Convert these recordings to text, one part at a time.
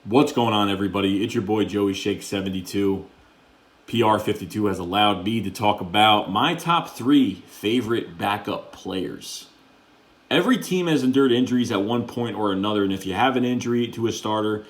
What's going on, everybody? It's your boy Joey Shake 72. PR 52 has allowed me to talk about my top 3 favorite backup players. Every team has endured injuries at one point or another, and if you have an injury to a starter,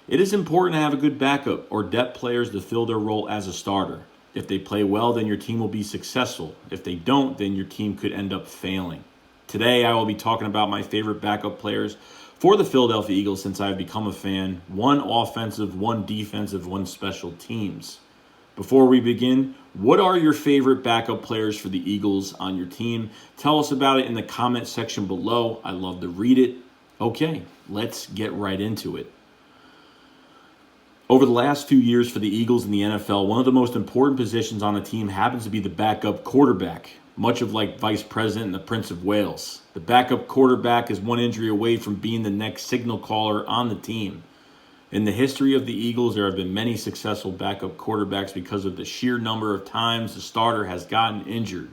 it is important to have a good backup or depth players to fill their role as a starter. If they play well, then your team will be successful. If they don't, then your team could end up failing. Today, I will be talking about my favorite backup players for the Philadelphia Eagles since I have become a fan. One offensive, one defensive, one special teams. Before we begin, what are your favorite backup players for the Eagles on your team? Tell us about it in the comment section below. I love to read it. Okay, let's get right into it. Over the last few years for the Eagles in the NFL, one of the most important positions on a team happens to be the backup quarterback, much of like Vice President and the Prince of Wales. The backup quarterback is one injury away from being the next signal caller on the team. In the history of the Eagles, there have been many successful backup quarterbacks because of the sheer number of times the starter has gotten injured.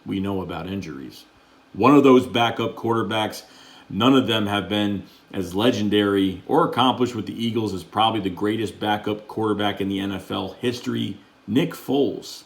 We know about injuries. One of those backup quarterbacks, none of them have been as legendary or accomplished with the Eagles as probably the greatest backup quarterback in the NFL history, Nick Foles.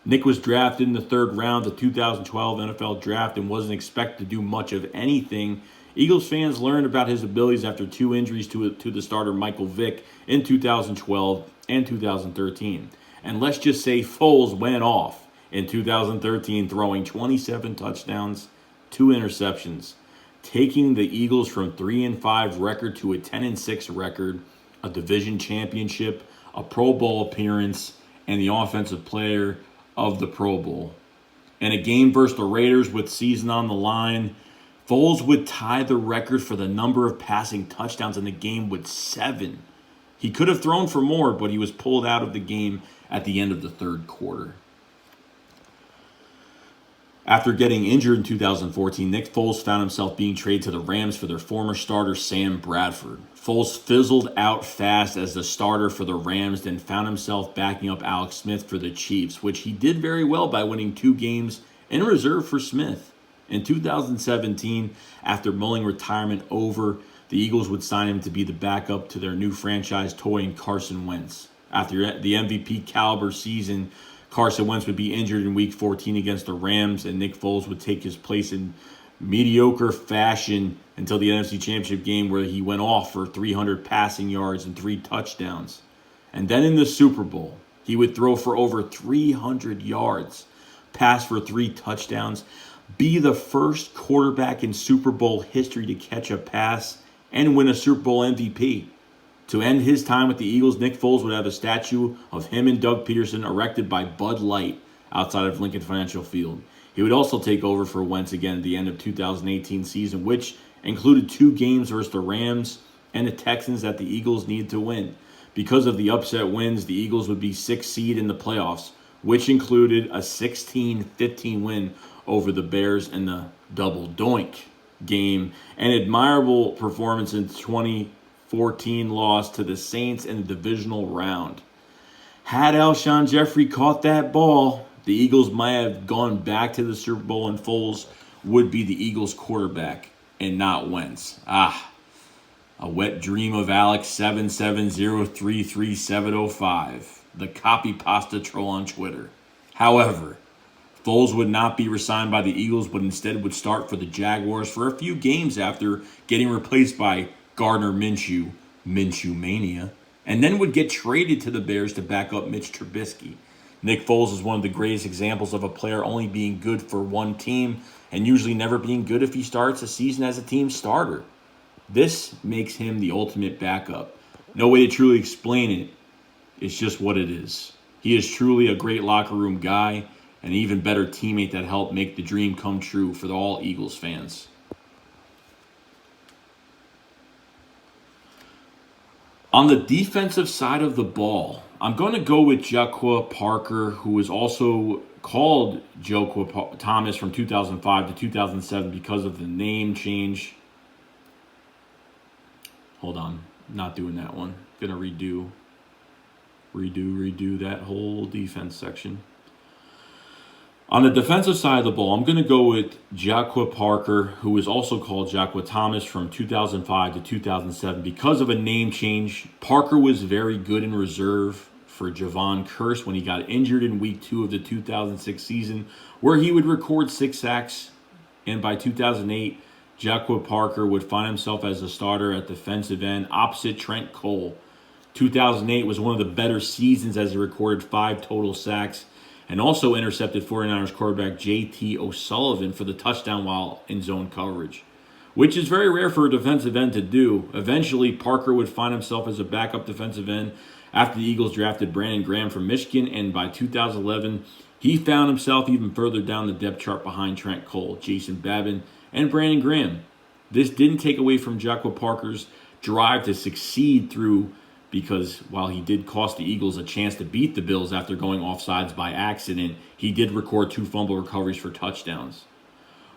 Nick was drafted in the 3rd round of the 2012 NFL Draft and wasn't expected to do much of anything. Eagles fans learned about his abilities after 2 injuries to the starter Michael Vick in 2012 and 2013. And let's just say Foles went off in 2013, throwing 27 touchdowns, 2 interceptions, taking the Eagles from 3-5 record to a 10-6 record, a division championship, a Pro Bowl appearance, and the offensive player of the Pro Bowl. In a game versus the Raiders with season on the line, Foles would tie the record for the number of passing touchdowns in the game with 7. He could have thrown for more, but he was pulled out of the game at the end of the 3rd quarter. After getting injured in 2014, Nick Foles found himself being traded to the Rams for their former starter Sam Bradford. Foles fizzled out fast as the starter for the Rams, then found himself backing up Alex Smith for the Chiefs, which he did very well by winning 2 games in reserve for Smith. In 2017, after mulling retirement over, the Eagles would sign him to be the backup to their new franchise toy in Carson Wentz. After the MVP caliber season, Carson Wentz would be injured in Week 14 against the Rams, and Nick Foles would take his place in mediocre fashion until the NFC Championship game, where he went off for 300 passing yards and 3 touchdowns. And then in the Super Bowl, he would throw for over 300 yards, pass for 3 touchdowns, be the first quarterback in Super Bowl history to catch a pass, and win a Super Bowl MVP. To end his time with the Eagles, Nick Foles would have a statue of him and Doug Peterson erected by Bud Light outside of Lincoln Financial Field. He would also take over for Wentz again at the end of 2018 season, which included 2 games versus the Rams and the Texans that the Eagles needed to win. Because of the upset wins, the Eagles would be 6th seed in the playoffs, which included a 16-15 win over the Bears in the double doink game, an admirable performance in 2014 loss to the Saints in the divisional round. Had Alshon Jeffrey caught that ball, the Eagles might have gone back to the Super Bowl, and Foles would be the Eagles quarterback and not Wentz. A wet dream of Alex 770333705, the copy pasta troll on Twitter. However, Foles would not be re-signed by the Eagles, but instead would start for the Jaguars for a few games after getting replaced by Gardner Minshew, Minshew Mania, and then would get traded to the Bears to back up Mitch Trubisky. Nick Foles is one of the greatest examples of a player only being good for one team and usually never being good if he starts a season as a team starter. This makes him the ultimate backup. No way to truly explain it. It's just what it is. He is truly a great locker room guy, an even better teammate that helped make the dream come true for all Eagles fans. On the defensive side of the ball, I'm going to go with Jaqua Parker, who is also called Jaqua Thomas from 2005 to 2007 because of the name change. Hold on, not doing that one. Going to redo that whole defense section. On the defensive side of the ball, I'm going to go with Jaqua Parker, who is also called Jaqua Thomas, from 2005 to 2007. Because of a name change, Parker was very good in reserve for Javon Curse when he got injured in week 2 of the 2006 season, where he would record 6 sacks. And by 2008, Jaqua Parker would find himself as a starter at defensive end opposite Trent Cole. 2008 was one of the better seasons as he recorded 5 total sacks and also intercepted 49ers quarterback J.T. O'Sullivan for the touchdown while in zone coverage, which is very rare for a defensive end to do. Eventually, Parker would find himself as a backup defensive end after the Eagles drafted Brandon Graham from Michigan, and by 2011, he found himself even further down the depth chart behind Trent Cole, Jason Babin, and Brandon Graham. This didn't take away from Jaqua Parker's drive to succeed through, because while he did cost the Eagles a chance to beat the Bills after going offsides by accident, he did record 2 fumble recoveries for touchdowns.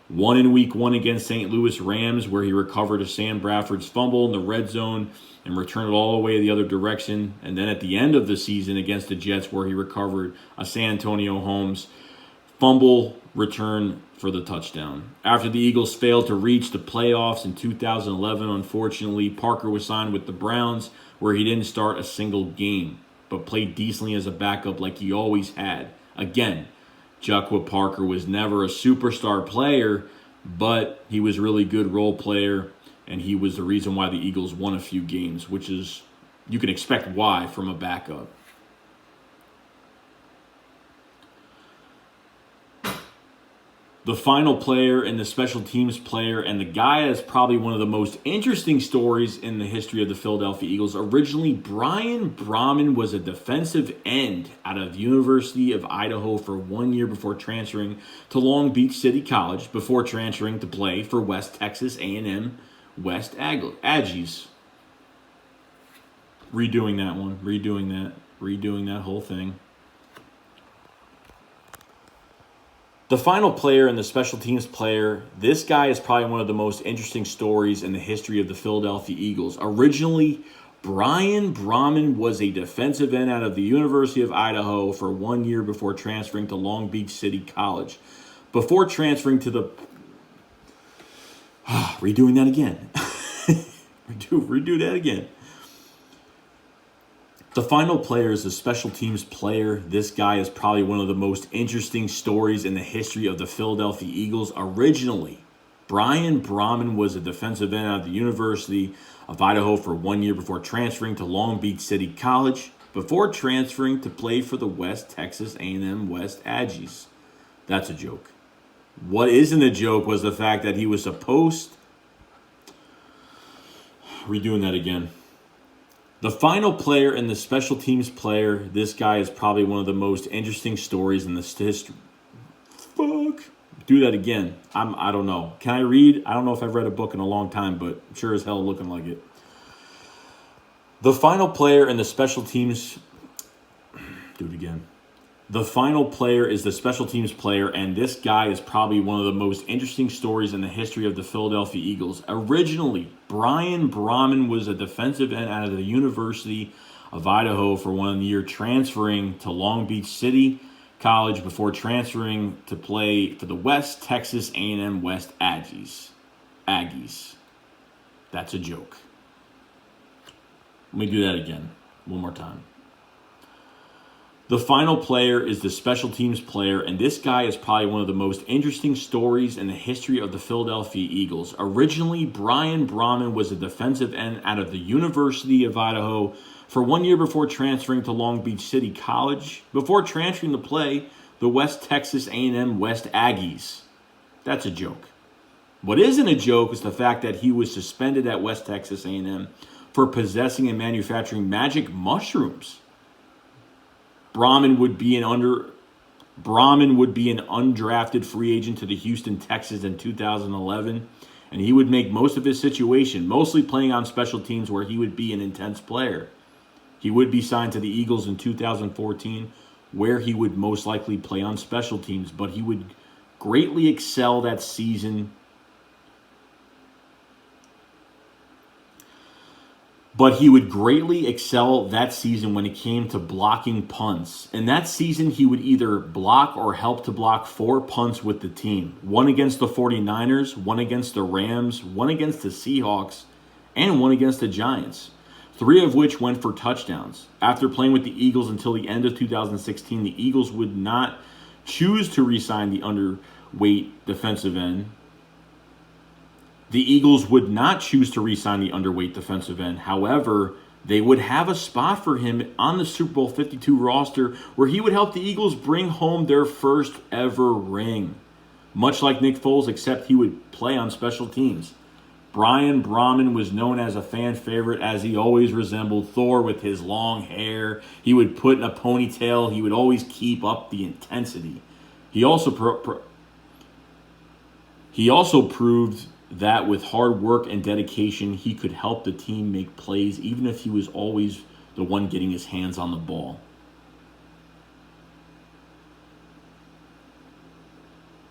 One in week 1 against St. Louis Rams, where he recovered a Sam Bradford's fumble in the red zone and returned it all the way the other direction. And then at the end of the season against the Jets, where he recovered a San Antonio Holmes fumble return for the touchdown. After the Eagles failed to reach the playoffs in 2011, unfortunately, Parker was signed with the Browns, where he didn't start a single game, but played decently as a backup like he always had. Again, Jaqua Parker was never a superstar player, but he was a really good role player, and he was the reason why the Eagles won a few games, which is, you can expect why from a backup. The final player and the special teams player, and the guy is probably one of the most interesting stories in the history of the Philadelphia Eagles. Originally, Brian Brahman was a defensive end out of the University of Idaho for 1 year before transferring to Long Beach City College, before transferring to play for West Texas A&M West Aggies. Redoing that whole thing. The final player and the special teams player, this guy is probably one of the most interesting stories in the history of the Philadelphia Eagles. Originally, Brian Brahman was a defensive end out of the University of Idaho for 1 year before transferring to Long Beach City College. Before transferring to the... redoing that again. Redo that again. The final player is a special teams player. This guy is probably one of the most interesting stories in the history of the Philadelphia Eagles. Originally, Brian Brahman was a defensive end out of the University of Idaho for 1 year before transferring to Long Beach City College, before transferring to play for the West Texas A&M West Aggies. That's a joke. What isn't a joke was the fact that he was supposed... Redoing that again. The final player and the special teams player, this guy is probably one of the most interesting stories in the history. Do that again. I don't know. Can I read? I don't know if I've read a book in a long time, but sure as hell looking like it. The final player and the special teams... Do it again. The final player is the special teams player, and this guy is probably one of the most interesting stories in the history of the Philadelphia Eagles. Originally, Brian Brahman was a defensive end out of the University of Idaho for 1 year, transferring to Long Beach City College before transferring to play for the West Texas A&M West Aggies. That's a joke. Let me do that again, one more time. The final player is the special teams player, and this guy is probably one of the most interesting stories in the history of the Philadelphia Eagles. Originally, Brian Brahman was a defensive end out of the University of Idaho for 1 year before transferring to Long Beach City College, before transferring to play the West Texas A&M West Aggies. That's a joke. What isn't a joke is the fact that he was suspended at West Texas A&M for possessing and manufacturing magic mushrooms. Brahman would be an undrafted free agent to the Houston Texans in 2011, and he would make most of his situation, mostly playing on special teams where he would be an intense player. He would be signed to the Eagles in 2014, where he would most likely play on special teams, but he would greatly excel that season. But he would greatly excel that season when it came to blocking punts. And that season, he would either block or help to block 4 punts with the team. 1 against the 49ers, 1 against the Rams, 1 against the Seahawks, and 1 against the Giants. 3 of which went for touchdowns. After playing with the Eagles until the end of 2016, the Eagles would not choose to re-sign the underweight defensive end. The Eagles would not choose to re-sign the underweight defensive end. However, they would have a spot for him on the Super Bowl 52 roster where he would help the Eagles bring home their first ever ring. Much like Nick Foles, except he would play on special teams. Brian Brahman was known as a fan favorite as he always resembled Thor with his long hair. He would put in a ponytail. He would always keep up the intensity. He also proved that with hard work and dedication, he could help the team make plays, even if he was always the one getting his hands on the ball.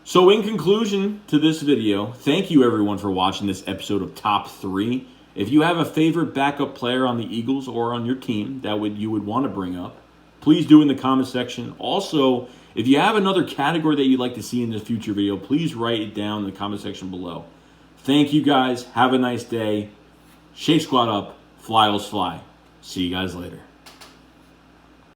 So in conclusion to this video, thank you everyone for watching this episode of Top 3. If you have a favorite backup player on the Eagles or on your team that you would want to bring up, please do in the comment section. Also, if you have another category that you'd like to see in this future video, please write it down in the comment section below. Thank you guys. Have a nice day. Shake Squad up. Fly, Eagles, fly. See you guys later.